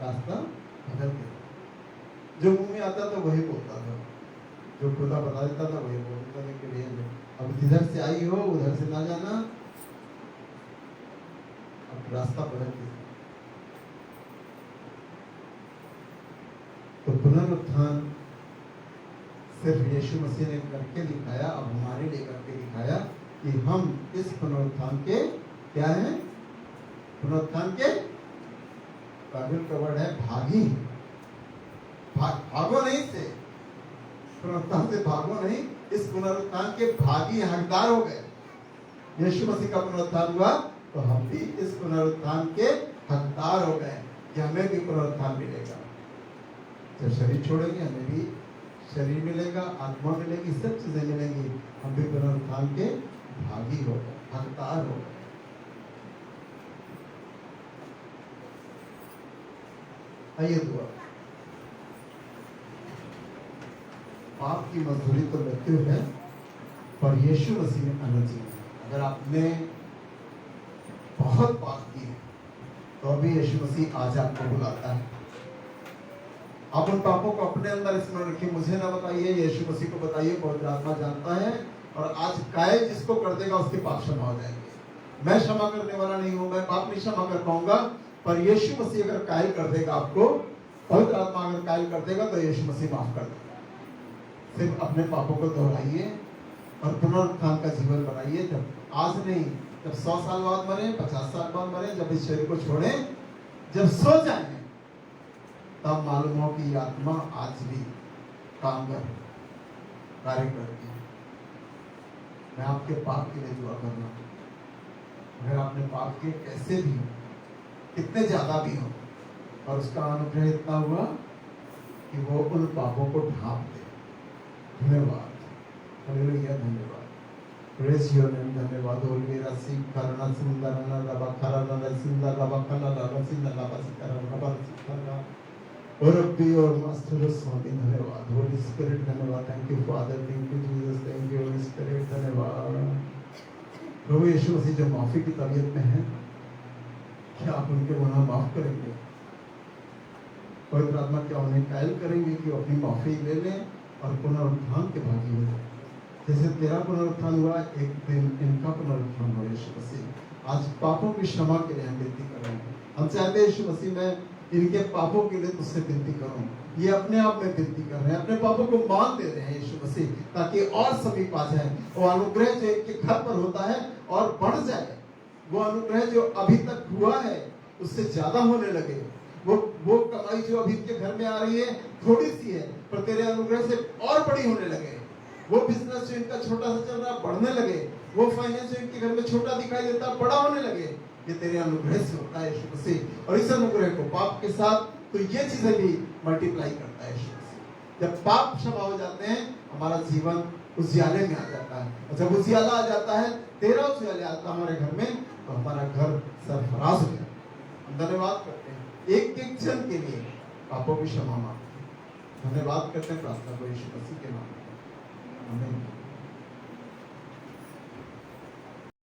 रास्ता बदल के जाना। जो मुंह में आता था वही बोलता था, जो खुदा बता देता था वही बोलता था कि भैया अब जिधर से आई हो उधर से ना जाना, अब रास्ता बदल के। तो पुनरुत्थान सिर्फ यीशु मसीह ने करके दिखाया, अब हमारे लिए करके दिखाया कि हम इस पुनरुत्थान के क्या हैं? पुनरुत्थान के बाइबल का वर्ड है भागी। भागो नहीं से, पुनरुत्थान से भागो नहीं, इस पुनरुत्थान के भागी हकदार हो गए। यीशु मसीह का पुनरुत्थान हुआ तो हम भी इस पुनरुत्थान के हकदार हो गए कि हमें भी पुनरुत्थान मिलेगा। जब शरीर छोड़ेंगे हमें भी शरीर मिलेगा, आत्मा मिलेगी, सब चीजें मिलेंगी, हम भी पुनरुत्थान के भागी हो गए, हकदार हो गए। आइए दुआ। पाप की मजदूरी तो मृत्यु है, पर यीशु मसीह ने अनंत जीवन है। अगर आपने बहुत पाप किए तो अभी यीशु मसीह आज आपको बुलाता है। आप उन पापों को अपने अंदर स्मरण रखिए, मुझे ना बताइए, यीशु मसीह को बताइए, पवित्र आत्मा जानता है। और आज कायल जिसको कर देगा उसके पाप क्षमा हो जाएंगे। मैं क्षमा करने वाला नहीं हूं, मैं पाप नहीं क्षमा कर पाऊंगा, पर यीशु मसीह अगर कायल कर देगा आपको, पवित्र आत्मा अगर कायल कर देगा तो यीशु मसीह माफ कर देगा। सिर्फ अपने पापों को दोहराइए और पुनरुत्थान का जीवन बनाइए। जब आज नहीं, जब 100 साल बाद मरे, 50 साल बाद मरे, जब इस शरीर को छोड़े, जब सो जाए, तब मालूम हो कि आत्मा आज भी काम कार्य करती है। मैं आपके पाप के लिए दुआ कर रहा हूं। अगर आपने पाप किए कैसे भी हो, कितने ज्यादा भी हो, और उसका अनुग्रह इतना हुआ कि वो उन पापों को ढांप दे। धन्यवाद, हालेलुया, धन्यवाद। प्रेज योर नेम, धन्यवाद। और मेरा सिंह करना सुंदर ना रबा खरा ना सुंदर रबा खला रबा सिंदर रबा सिकरा रबा सिकरा और रब्बी और मास्टर स्वामी, धन्यवाद। होली स्पिरिट धन्यवाद। Thank you father, thank you Jesus, thank you Holi spirit, धन्यवाद। प्रभु यीशु मसीह जो माफी की तबीयत में है, क्या आप उनके गुनाह माफ करेंगे? पवित्र आत्मा क्या उन्हें कायल करेंगे कि अपनी माफी ले लें और पुनरुत्थान के भागी हो जाए? जैसे तेरा पुनरुत्थान हुआ, एक दिन इनका पुनरुत्थान हो। यीशु मसीह आज पापों की क्षमा के लिए हम विनती कर रहे हैं। हम चाहते हैं यीशु मसीह में इनके पापों के लिए तुझसे विनती करूं। ये अपने आप में विनती कर रहे हैं, अपने पापों को मान दे रहे हैं यीशु मसीह, ताकि और समीप आ जाए। वो अनुग्रह जो इनके घर पर होता है और बढ़ जाए, वो अनुग्रह जो अभी तक हुआ है उससे ज्यादा होने लगे। वो कमाई जो अभी इनके घर में आ रही है थोड़ी सी है, पर तेरे अनुग्रह से और बड़ी होने लगे। वो बिजनेस जो इनका छोटा सा चल रहा बढ़ने लगे, वो फाइनेंस जो इनके घर में छोटा दिखाई देता बड़ा होने लगे। ये तेरे अनुग्रह से होता है यीशु मसीह, और इस अनुग्रह को पाप के साथ तो ये चीजें भी मल्टीप्लाई करता है यीशु मसीह। जब पाप क्षमा हो जाते हैं, हमारा जीवन उजियाले में आ जाता है, और जब उजियाला आ जाता है, तेरा उजियाले आता है हमारे घर में, तो हमारा घर सरफराज हो जाता है। हम धन्यवाद करते हैं एक एक जन के लिए पापों की क्षमा मांगते हैं। धन्यवाद करते हैं, प्रार्थना को यीशु मसीह के नाम में, आमीन।